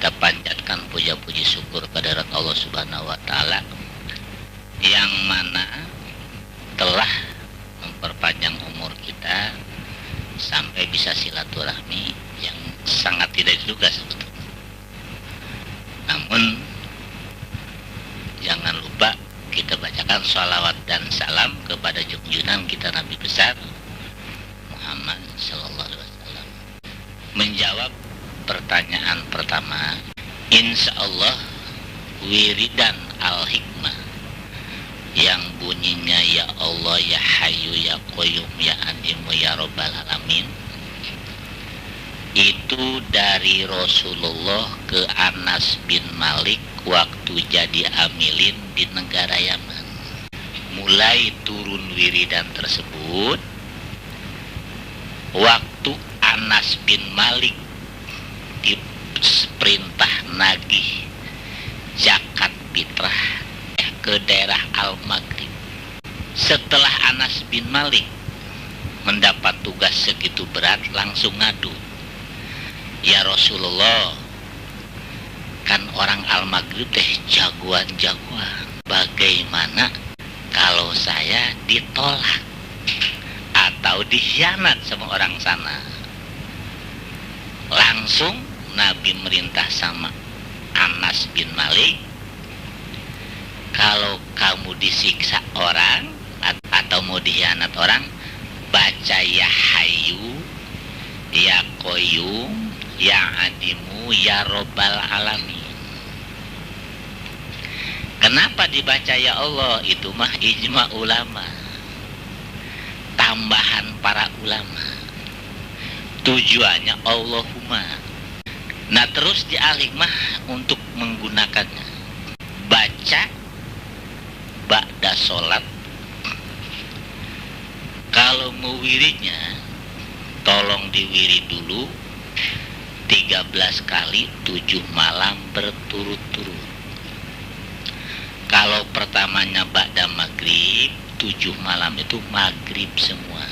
kita panjatkan puja-puji syukur kehadirat Allah Subhanahu wa taala yang mana telah memperpanjang umur kita sampai bisa silaturahmi yang sangat tidak diduga sebetulnya. Namun jangan lupa kita bacakan sholawat dan salam kepada junjungan kita Nabi besar Muhammad Sallallahu Alaihi Wasallam. Menjawab pertanyaan pertama, insya Allah wiridan al-hikmah yang bunyinya ya Allah ya Hayyu ya Qayyum ya Adimu ya Rabbal Alamin itu dari Rasulullah ke Anas bin Malik waktu jadi amilin di negara Yaman. Mulai turun wiridan tersebut waktu Anas bin Malik diperintah nagih zakat fitrah ke daerah Al-Maghrib. Setelah Anas bin Malik mendapat tugas segitu berat, langsung ngadu, ya Rasulullah, kan orang Al-Maghrib teh jagoan-jagoan, bagaimana kalau saya ditolak atau dikhianat sama orang sana? Langsung Nabi merintah sama Anas bin Malik, kalau kamu disiksa orang atau mau dikhianat orang, baca ya Hayyu ya Qayyum ya Adimu ya Rabbal Alamin. Kenapa dibaca ya Allah? Itu mah ijma ulama, tambahan para ulama, tujuannya Allahumma. Nah terus dialih mah untuk menggunakannya, baca ba'da sholat. Kalau mau wiridnya tolong diwirid dulu 13 kali 7 malam berturut-turut. Kalau pertamanya ba'da maghrib, 7 malam itu maghrib semua.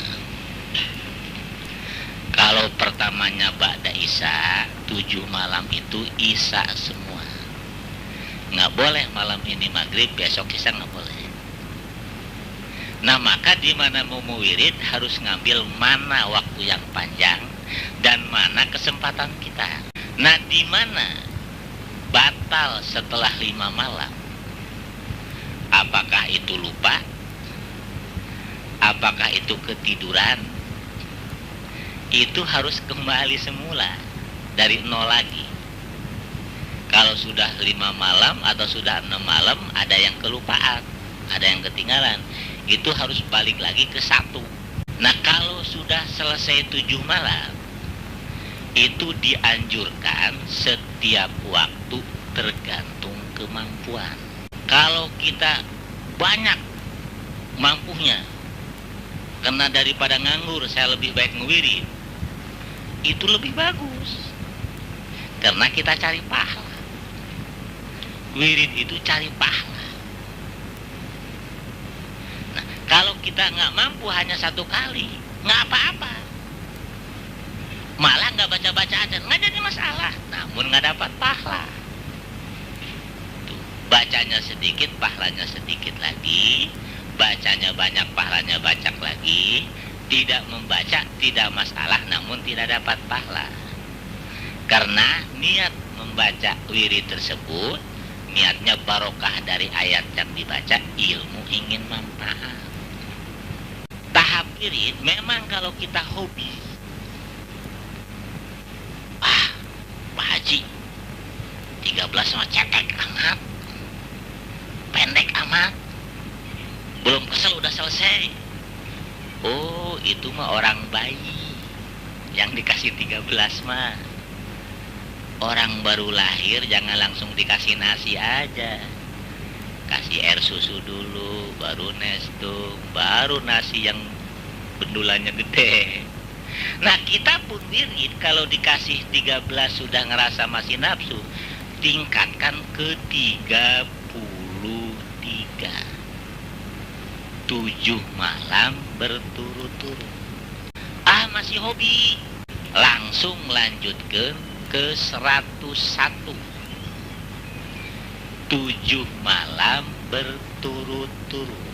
Kalau pertamanya ba'da isya, 7 malam itu isya semua. Nggak boleh malam ini maghrib, besok isya nggak boleh. Nah maka di mana mau wirid harus ngambil mana waktu yang panjang dan mana kesempatan kita. Nah di mana batal setelah 5 malam? Apakah itu lupa? Apakah itu ketiduran? Itu harus kembali semula dari nol lagi. Kalau sudah 5 malam atau sudah 6 malam ada yang kelupaan, ada yang ketinggalan, itu harus balik lagi ke 1. Nah kalau sudah selesai 7 malam, itu dianjurkan setiap waktu tergantung kemampuan. Kalau kita banyak mampunya, karena daripada nganggur saya lebih baik ngewirid, itu lebih bagus, karena kita cari pahala. Wirid itu cari pahala. Nah kalau kita nggak mampu hanya 1 kali, nggak apa-apa, malah nggak baca-baca aja, nggak jadi masalah, namun nggak dapat pahala. Tuh, bacanya sedikit, pahalanya sedikit lagi. Bacanya banyak, pahalanya banyak lagi. Tidak membaca tidak masalah, namun tidak dapat pahala. Karena niat membaca wirid tersebut, niatnya barokah dari ayat yang dibaca, ilmu ingin manfaat. Tahap wirid memang kalau kita hobi, Pak Haji 13 sama cetek amat, pendek amat, belum kesel udah selesai. Oh itu mah orang bayi yang dikasih 13 mah. Orang baru lahir jangan langsung dikasih nasi aja, kasih air susu dulu, baru nestung, baru nasi yang bendulannya gede. Nah kita pun wirid kalau dikasih 13 sudah ngerasa masih nafsu, tingkatkan ke 33. 7 malam berturut-turut. Masih hobi, langsung lanjutkan ke-101. 7 malam berturut-turut.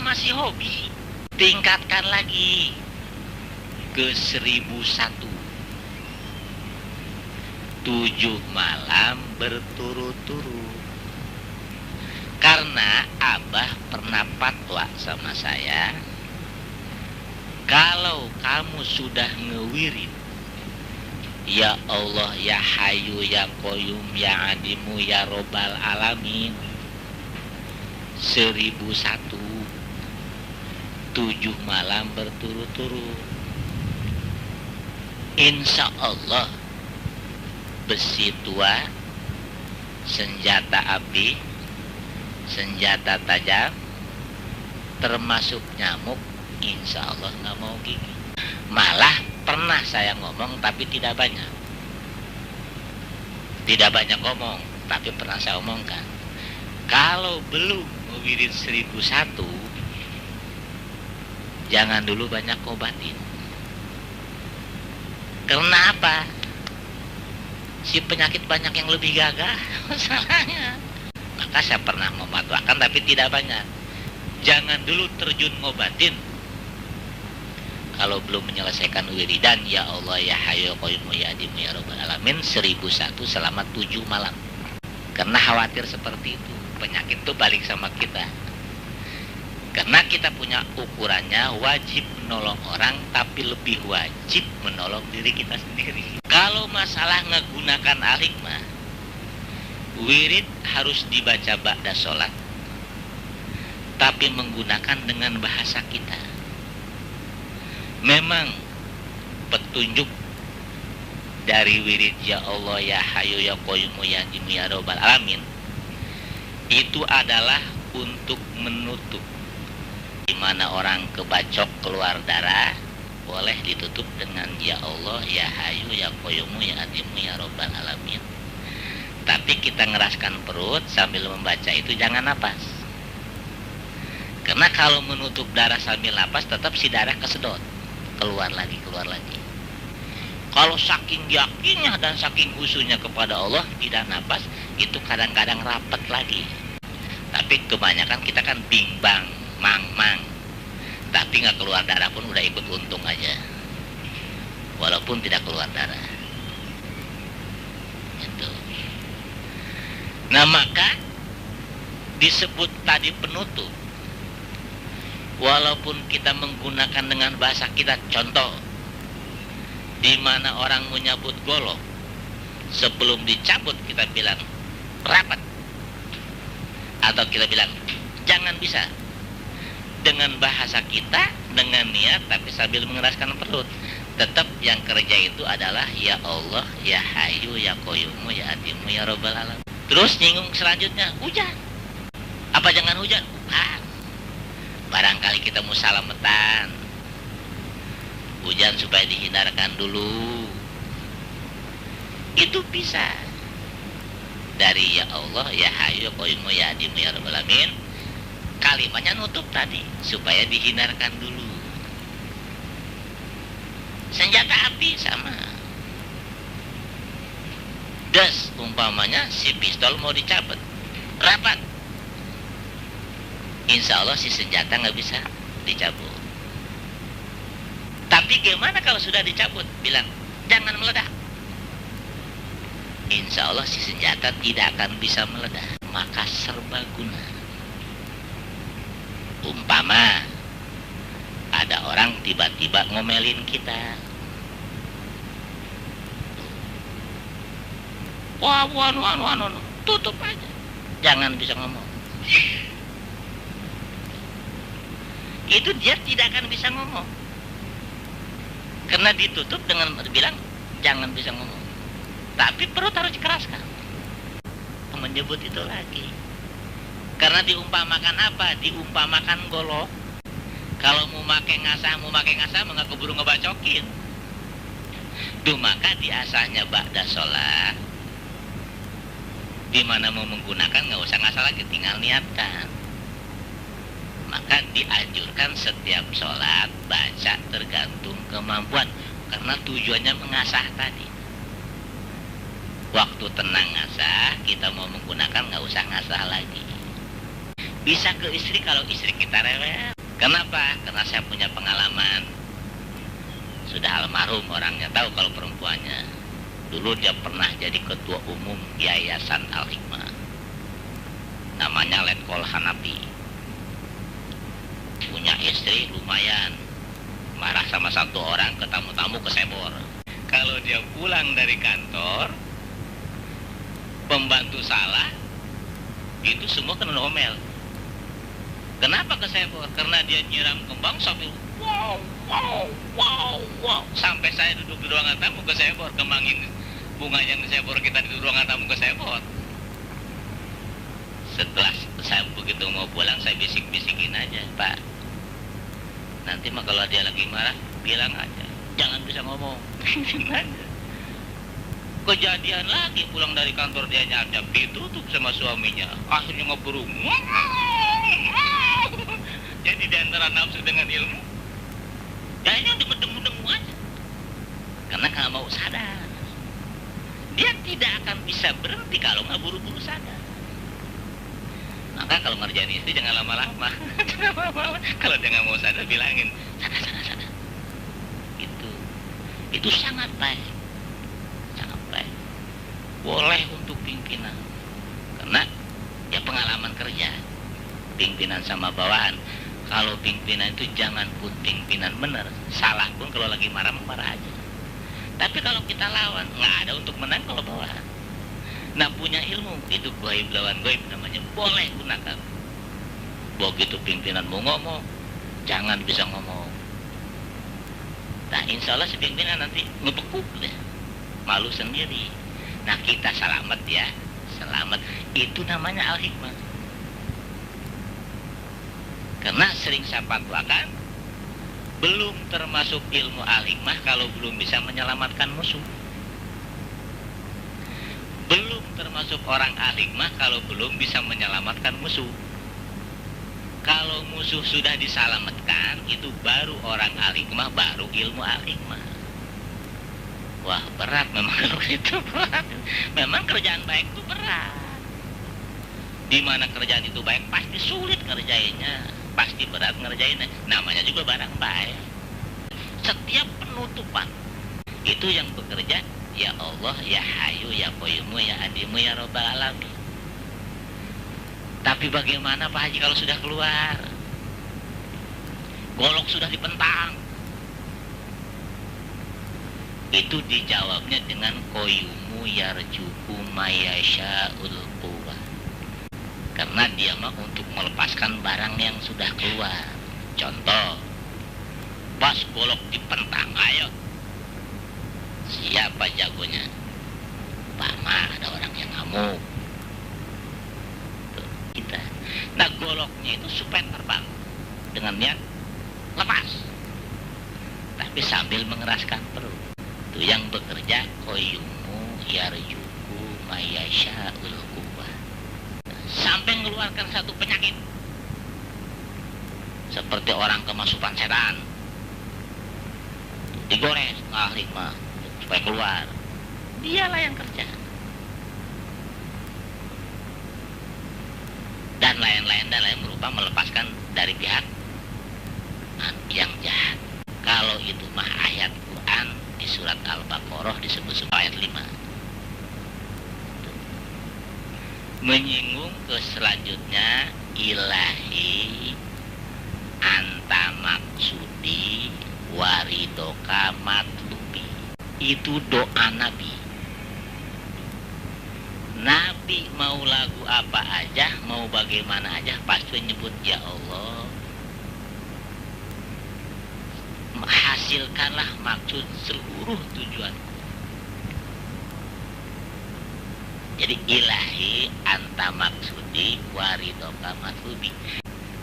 Masih hobi, tingkatkan lagi ke 1001. 7 malam berturut-turut. Karena Abah pernah fatwa sama saya, kalau kamu sudah ngewirid ya Allah ya Hayyu ya Qayyum ya Adimu ya Robbal Alamin 1001, 7 malam berturut-turut, insya Allah besi tua, senjata api, senjata tajam, termasuk nyamuk, insya Allah nggak mau gigi. Malah pernah saya ngomong tapi tidak banyak. Tidak banyak ngomong, tapi pernah saya omongkan. Kalau belum wirid 1001, jangan dulu banyak obatin. Karena apa? Si penyakit banyak yang lebih gagah masalahnya. Maka saya pernah mematwakan tapi tidak banyak. Jangan dulu terjun ngobatin kalau belum menyelesaikan wiridan ya Allah ya Hayyu Qayyum ya Adimu ya Rabbal Alamin 1001 selama 7 malam. Karena khawatir seperti itu, penyakit itu balik sama kita. Karena kita punya ukurannya wajib menolong orang, tapi lebih wajib menolong diri kita sendiri. Kalau masalah menggunakan al-hikmah, wirid harus dibaca ba'da sholat, tapi menggunakan dengan bahasa kita. Memang petunjuk dari wirid ya Allah ya Hayyu ya Qayyum ya Adimu ya Rabbal Alamin itu adalah untuk menutup. Di mana orang kebacok keluar darah, boleh ditutup dengan ya Allah ya Hayyu ya Qayyum ya Adimu ya Rabbal Alamin. Tapi kita ngeraskan perut sambil membaca itu jangan napas. Karena kalau menutup darah sambil napas tetap si darah kesedot, keluar lagi. Kalau saking yakinnya dan saking khusyuknya kepada Allah tidak napas, itu kadang-kadang rapat lagi. Tapi kebanyakan kita kan bimbang, mang, tapi nggak keluar darah pun udah ikut untung aja, walaupun tidak keluar darah. Itu. Nah maka disebut tadi penutup. Walaupun kita menggunakan dengan bahasa kita, contoh, di mana orang menyabut golok, sebelum dicabut kita bilang rapat, atau kita bilang jangan bisa. Dengan bahasa kita, dengan niat, tapi sambil mengeraskan perut. Tetap yang kerja itu adalah ya Allah, ya Hayyu, ya Qayyum, ya Adimu, ya Rabbal Alamin. Terus nyinggung selanjutnya, hujan. Apa jangan hujan? Bukan. Barangkali kita mau salametan, hujan supaya dihindarkan dulu. Itu bisa. Dari ya Allah, ya Hayyu, ya Qayyum, ya Adimu, ya Rabbal Alamin. Kalimatnya nutup tadi supaya dihindarkan dulu. Senjata api sama. Das umpamanya si pistol mau dicabut, rapat. Insya Allah si senjata nggak bisa dicabut. Tapi gimana kalau sudah dicabut? Bilang jangan meledak. Insya Allah si senjata tidak akan bisa meledak. Maka serbaguna. Umpama ada orang tiba-tiba ngomelin kita, wah, tutup aja, jangan bisa ngomong. Itu dia tidak akan bisa ngomong, karena ditutup dengan bilang jangan bisa ngomong. Tapi perut harus dikeraskan. Menyebut itu lagi. Karena diumpamakan apa? Diumpamakan golok. Kalau mau pakai ngasah nggak keburu ngebacokin. Duh, maka diasahnya ba'da sholat. Dimana mau menggunakan nggak usah ngasah lagi, tinggal niatkan. Maka dianjurkan setiap sholat baca tergantung kemampuan. karena tujuannya mengasah tadi. Waktu tenang ngasah, kita mau menggunakan nggak usah ngasah lagi. Bisa ke istri kalau istri kita rewel. Kenapa? Karena saya punya pengalaman. Sudah almarhum orangnya, tahu kalau perempuannya. Dulu dia pernah jadi ketua umum Yayasan Al-Hikmah. Namanya Letkol Hanapi. Punya istri lumayan. Marah sama satu orang ke tamu-tamu kesebor. Kalau dia pulang dari kantor, pembantu salah, itu semua kena omel. Kenapa kesebor? Karena dia nyiram kembang sambil wow, wow, wow, wow. Sampai saya duduk di ruangan tamu kesebor, kembangin bunga yang disebor kita di ruangan tamu kesebor. Setelah saya begitu mau pulang, saya bisik-bisikin aja, Pak. Nanti mah kalau dia lagi marah, bilang aja, jangan bisa ngomong. Kejadian lagi pulang dari kantor dia nyadap, ditutup sama suaminya, akhirnya ngeburung. Jadi di antara nafsu dengan ilmu, kayaknya dimedeng-medeng aja. Karena nggak mau sadar. Dia tidak akan bisa berhenti kalau nggak buru-buru sadar. Maka kalau ngerjain istri jangan lama-lama. Kalau dia nggak mau sadar, bilangin, sadar. Itu sangat baik. Sangat baik. Boleh untuk pimpinan. Karena ya pengalaman kerja. Pimpinan sama bawahan. Kalau pimpinan itu jangan pun pimpinan benar. Salah pun kalau lagi marah aja. Tapi kalau kita lawan, nggak ada untuk menang kalau bawahan. Nah punya ilmu, itu goib lawan goib namanya, boleh gunakan. Begitu pimpinan mau ngomong, jangan bisa ngomong. Nah insya Allah si pimpinan nanti ngebekuk deh, malu sendiri. Nah kita selamat ya, selamat. Itu namanya Al-Hikmah. Karena sering saya fatwakan, belum termasuk ilmu Al-Hikmah kalau belum bisa menyelamatkan musuh. Belum termasuk orang Al-Hikmah kalau belum bisa menyelamatkan musuh. Kalau musuh sudah diselamatkan, itu baru orang Al-Hikmah, baru ilmu Al-Hikmah. Wah berat memang kalau itu berat. Memang kerjaan baik itu berat. Dimana kerjaan itu baik pasti sulit ngerjainnya, pasti berat ngerjainnya. Namanya juga barang baik. Setiap penutupan itu yang bekerja ya Allah, ya Hayu, ya Qayyumu, ya Adimu, ya Rabbal Alamin. Tapi bagaimana Pak Haji kalau sudah keluar? Golok sudah dipentang. Itu dijawabnya dengan Qayyumu yarjuku mayasha'ul quwwah. Karena dia mah untuk melepaskan barang yang sudah keluar. Contoh, pas golok dipentang, ayo. Siapa jagonya? Pama, ada orang yang ngamuk. Tuh, kita. Nah goloknya itu supaya terbang dengan niat lepas, tapi sambil mengeraskan perut. Itu yang bekerja Qayyumu yarjuku mayasha'ul quwwah. Sampai mengeluarkan satu penyakit, seperti orang kemasukan setan, digores Al-Hikmah supaya keluar. Dialah yang kerja. Dan lain-lain berupa melepaskan dari pihak yang jahat. Kalau itu mah ayat Quran di surat Al-Baqarah disebut ayat 5. Menyinggung ke selanjutnya, ilahi anta maksudi waridoka matlubi. Itu doa Nabi. Nabi mau lagu apa aja, mau bagaimana aja, pasti nyebut ya Allah, hasilkanlah maksud seluruh tujuanku. Jadi ilahi anta maksudi waridoka matlubi.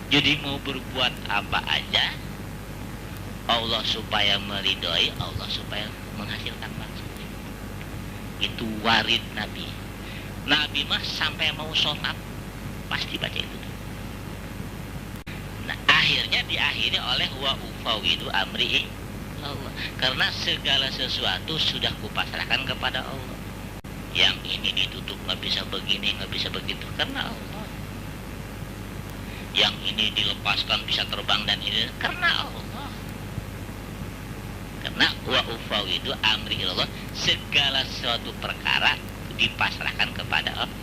Jadi mau berbuat apa aja, Allah supaya meridhoi, Allah supaya menghasilkan maksud. Itu warid Nabi. Nabi mah sampai mau sholat pasti baca itu. Nah akhirnya diakhiri oleh wa ufawidu amri Allah. Karena segala sesuatu sudah kupasrahkan kepada Allah. Yang ini ditutup nggak bisa begini, nggak bisa begitu, karena Allah. Yang ini dilepaskan bisa terbang dan ini karena Allah. Karena wa ufawwidu amri ilallah, segala sesuatu perkara dipasrahkan kepada Allah.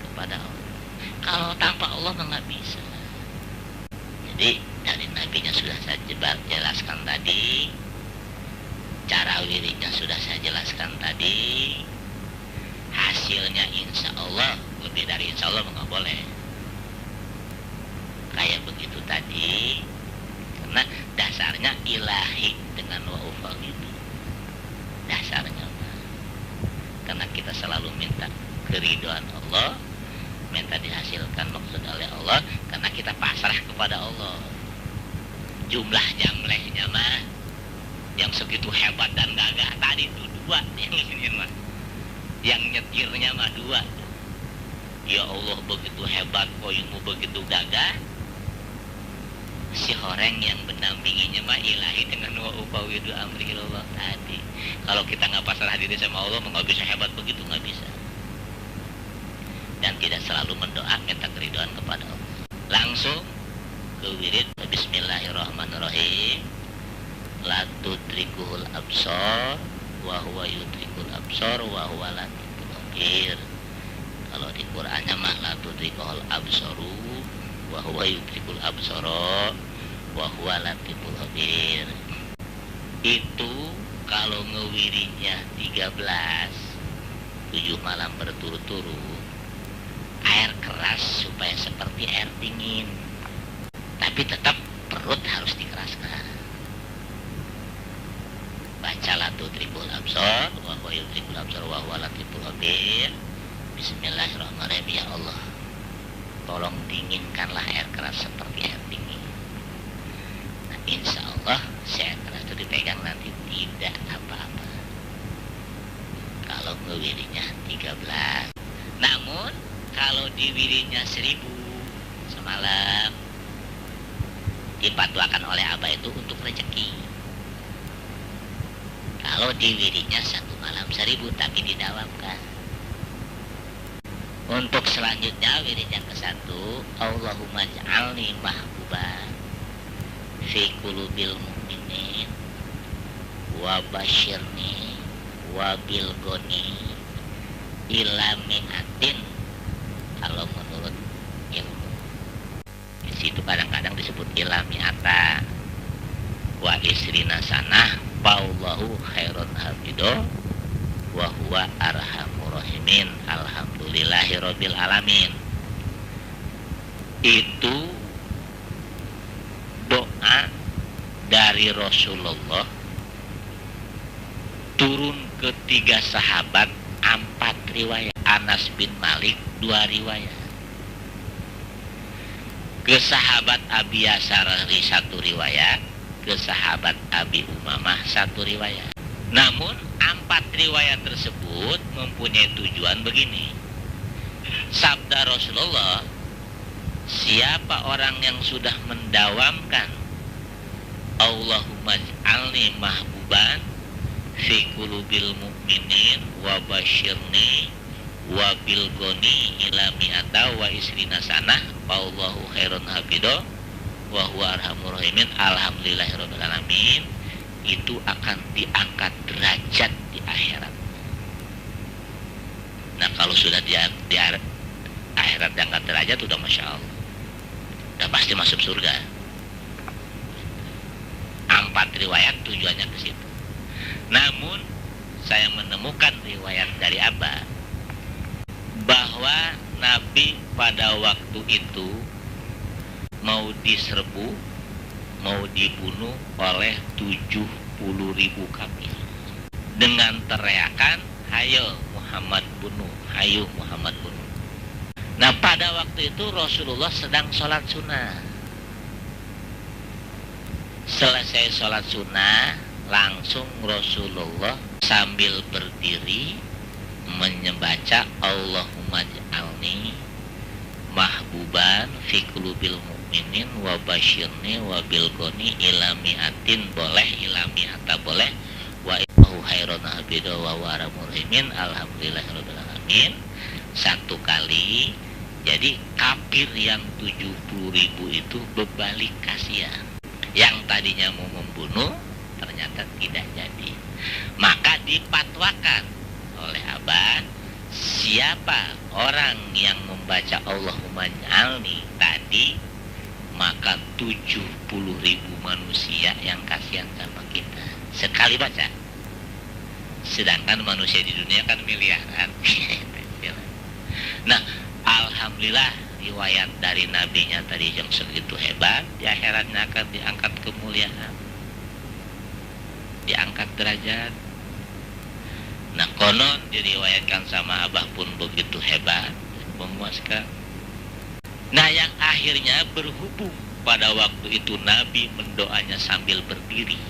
Kepada Allah. Kalau tanpa Allah nggak bisa. Jadi dari nabinya sudah saya jelaskan tadi, cara wiridnya sudah saya jelaskan tadi, hasilnya insya Allah, lebih dari insya Allah nggak boleh. Kayak begitu tadi, karena dasarnya ilahi dengan wa ufawwidu. Dasarnya, karena kita selalu minta keridhaan Allah, minta dihasilkan maksud oleh Allah, karena kita pasrah kepada Allah. Jumlah jamlehnya mah yang segitu hebat dan gagah tadi itu dua, yang ini mah, yang nyetirnya mah dua. Ya Allah begitu hebat, koyumu begitu gagah. Si horeng yang mendampinginya mah ilahi dengan wa ufawwidu amri ilallah tadi. Kalau kita nggak pasrah diri sama Allah, nggak bisa hebat begitu, nggak bisa. Dan tidak selalu mendoa minta keridhaan kepada Allah. Langsung ke wirid bismillahirrahmanirrahim. La tudrikuhul absar wa huwa yudrikul absar wa huwa latiful khabir. Kalau di Qur'annya mah la tudrikuhul absaru wa huwa yudrikul absara wa huwa latiful khabir. Itu kalau ngewirinya 13 7 malam berturut-turut, air keras supaya seperti air dingin, tapi tetap perut harus dikeraskan. Baca la tudrikul absar wa huwa yudrikul absar wa huwa latiful khabir. Bismillahirrahmanirrahim. Ya Allah, tolong dinginkanlah air keras seperti air dingin. Nah, insya Allah si air keras itu dipegang nanti tidak apa-apa. Kalau ngewirinya 13. Namun kalau diwirinya 1000 semalam, dipatwakan oleh Abah itu untuk rezeki. Kalau diwirinya 1 malam 1000 tapi didawamkan. Untuk selanjutnya wirid yang ke-1, Allahumma ja'alni mahbuban fi qulubil mu'minin wa basyirni wa bil goni ila mi'atin. Kalau menurut ilmu di situ kadang-kadang disebut ila mi'ata wa isrina sanah Wallahu khairun hafido wa huwa arhamur rahimin. Alhamdulillahirabbil alamin. Itu doa dari Rasulullah turun ke 3 sahabat, 4 riwayat. Anas bin Malik 2 riwayat. Ke sahabat Abi Yasari 1 riwayat, ke sahabat Abi Umamah 1 riwayat. Namun 4 riwayat tersebut mempunyai tujuan begini. Sabda Rasulullah, siapa orang yang sudah mendawamkan Allahumma ja'alni mahbuban fi qulubil mu'minin wa basyirni wa bil goni ila mi'ata wa isrina sanah wallahu khairun hafido wa huwa arhamur rahimin alhamdulillahirabbil alamin, itu akan diangkat derajat di akhirat. Nah, kalau sudah di akhirat diangkat derajat, udah masya Allah, udah pasti masuk surga. 4 riwayat tujuannya ke situ. Namun saya menemukan riwayat dari Abah bahwa Nabi pada waktu itu mau diserbu, mau dibunuh oleh 70.000 kafir dengan teriakan, hayo Muhammad bunuh, hayo Muhammad bunuh. Nah, pada waktu itu Rasulullah sedang sholat sunnah. Selesai sholat sunnah, langsung Rasulullah sambil berdiri membaca Allahumma ja'alni mahbuban fi qulubil mu'minin mu'minin wa basyirni wa bilgoni ilamiatin boleh, ilamiata boleh, wa innahu khairun abida wa waramurhimin alhamdulillahirabbil alamin. Satu kali. Jadi kafir yang 70.000 itu berbalik kasihan. Yang tadinya mau membunuh ternyata tidak jadi. Maka dipatwakan oleh Abah, siapa orang yang membaca Allahumma ja'alni tadi, maka 70.000 manusia yang kasihan sama kita sekali baca. Sedangkan manusia di dunia kan miliaran. Nah, alhamdulillah riwayat dari nabinya tadi yang segitu hebat, di akhiratnya akan diangkat kemuliaan, diangkat derajat. Nah, konon diriwayatkan sama Abah pun begitu hebat, memuaskan. Nah, yang akhirnya berhubung pada waktu itu Nabi mendoanya sambil berdiri.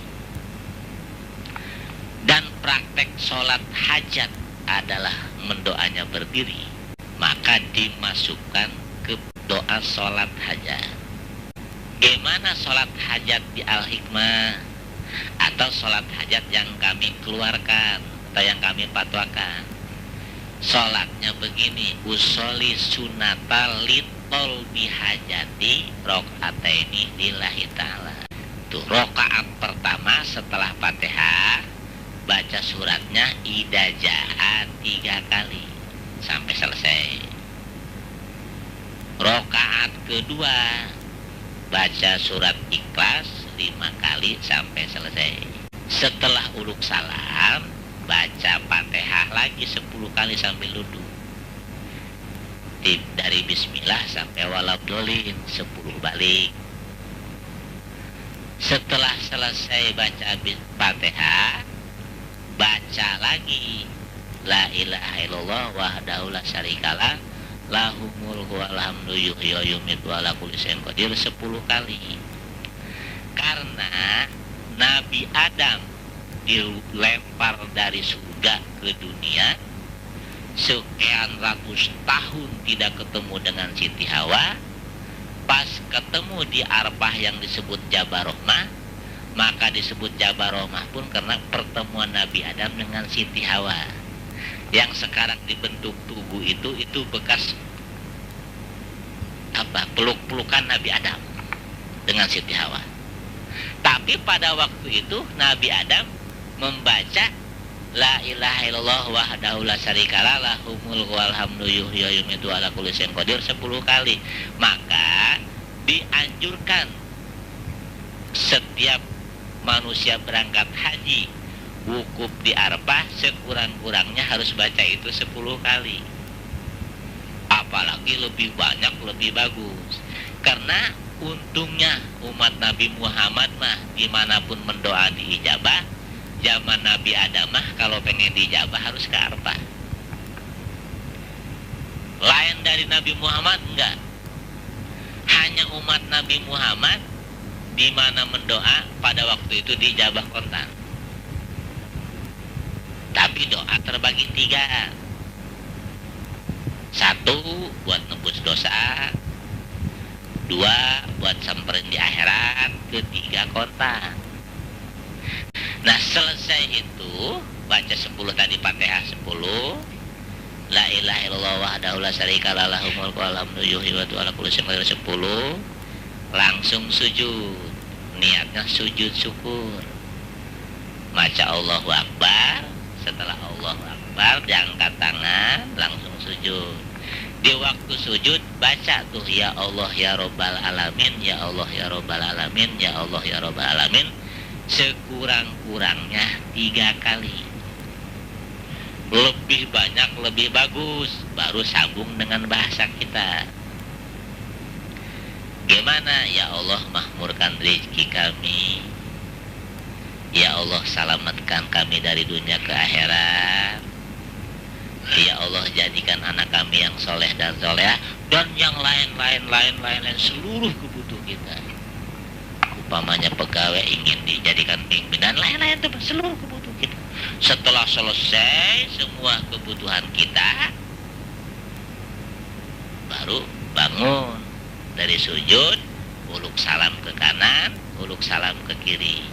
Dan praktek sholat hajat adalah mendoanya berdiri. Maka dimasukkan ke doa sholat hajat. Gimana sholat hajat di Al-Hikmah? Atau sholat hajat yang kami keluarkan atau yang kami fatwakan? Sholatnya begini, usolli sunata litol bihajati rokataini lillahi ta'ala. Tuh, rokaat pertama setelah Fatihah baca suratnya idajah 3 kali sampai selesai. Rokaat kedua baca surat Ikhlas 5 kali sampai selesai. Setelah uluk salam baca Fatihah lagi 10 kali sambil duduk. Dari bismillah sampai waladhdallin 10 balik. Setelah selesai baca Fatihah baca lagi la ilaha illallah wahdahu la syarikalah lahul mulku wal hamdu yuhyi wa yumiitu wa ala kulli syai'in qadir 10 kali. Karena Nabi Adam dilempar dari surga ke dunia, sekian ratus tahun tidak ketemu dengan Siti Hawa. Pas ketemu di Arfah yang disebut Jabarohmah, maka disebut Jabarohmah pun karena pertemuan Nabi Adam dengan Siti Hawa. Yang sekarang dibentuk tubuh itu bekas peluk-pelukan Nabi Adam dengan Siti Hawa. Tapi pada waktu itu Nabi Adam membaca la ilaha illallah wahdahu la syarikalah lahul mulku wal hamdu yuhyi wa yumiitu wa ala kulli syai'in qadir 10 kali. Maka dianjurkan setiap manusia berangkat haji wukuf di Arfah sekurang-kurangnya harus baca itu 10 kali. Apalagi lebih banyak lebih bagus. Karena untungnya umat Nabi Muhammad mah dimanapun mendoa diijabah. Zaman Nabi Adam mah kalau pengen diijabah harus ke Arfah. Lain dari Nabi Muhammad enggak. Hanya umat Nabi Muhammad dimana mendoa pada waktu itu diijabah kontan. Tapi doa terbagi 3. 1 buat nebus dosa, 2 buat samperin di akhirat, 3 kontan. Nah, selesai itu baca 10 tadi Fatihah 10, la ilaha illallah wahdahu la syarikalah lahul mulku wal hamdu yuhyi wa yumiitu wa ala kulli syai'in qadir 10, langsung sujud. Niatnya sujud syukur. Baca Allahu Akbar. Setelah Allahu Akbar diangkat tangan langsung sujud. Di waktu sujud baca tuh ya Allah ya Rabbal Alamin, ya Allah ya Rabbal Alamin, ya Allah ya Rabbal Alamin sekurang-kurangnya 3 kali. Lebih banyak lebih bagus, baru sambung dengan bahasa kita. Gimana? Ya Allah makmurkan rezeki kami, ya Allah selamatkan kami dari dunia ke akhirat, ya Allah jadikan anak kami yang soleh dan soleh, dan yang lain seluruh kebutuhan kita. Umpamanya pegawai ingin dijadikan pimpinan, lain-lain itu seluruh kebutuhan kita. Setelah selesai semua kebutuhan kita, baru bangun dari sujud, uluk salam ke kanan, uluk salam ke kiri.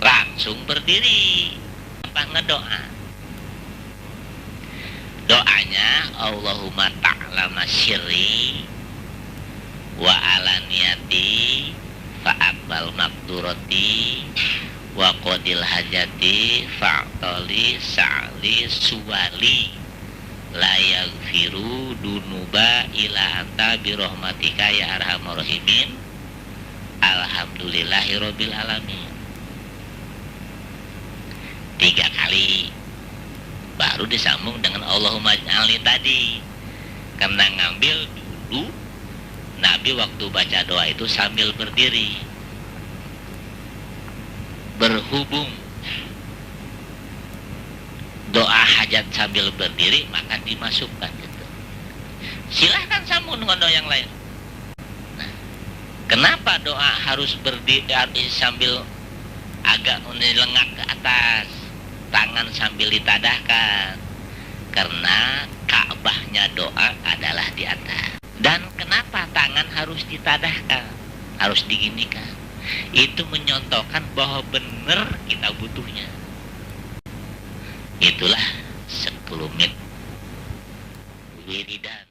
Langsung berdiri, tanpa ngedoa. Doanya Allahumma ta'lama syirri wa alaniyati fa'akbal makturati wa qadil hajati fa'tali sa'li suwali la yaghfiru dunuba ila anta birahmatika ya arhamar rahimin alhamdulillahi rabbil alamin. 3 kali baru disambung dengan Allahumma ij'alni tadi. Karena ngambil dulu Nabi waktu baca doa itu sambil berdiri. Berhubung doa hajat sambil berdiri, maka dimasukkan gitu. Silahkan sambung dengan doa yang lain. Nah, kenapa doa harus berdiri sambil agak lengak ke atas, tangan sambil ditadahkan? Karena Ka'bahnya doa adalah di atas. Dan kenapa tangan harus ditadahkan, harus diginikan? Itu menyontohkan bahwa benar kita butuhnya. Itulah sekelumit wiridan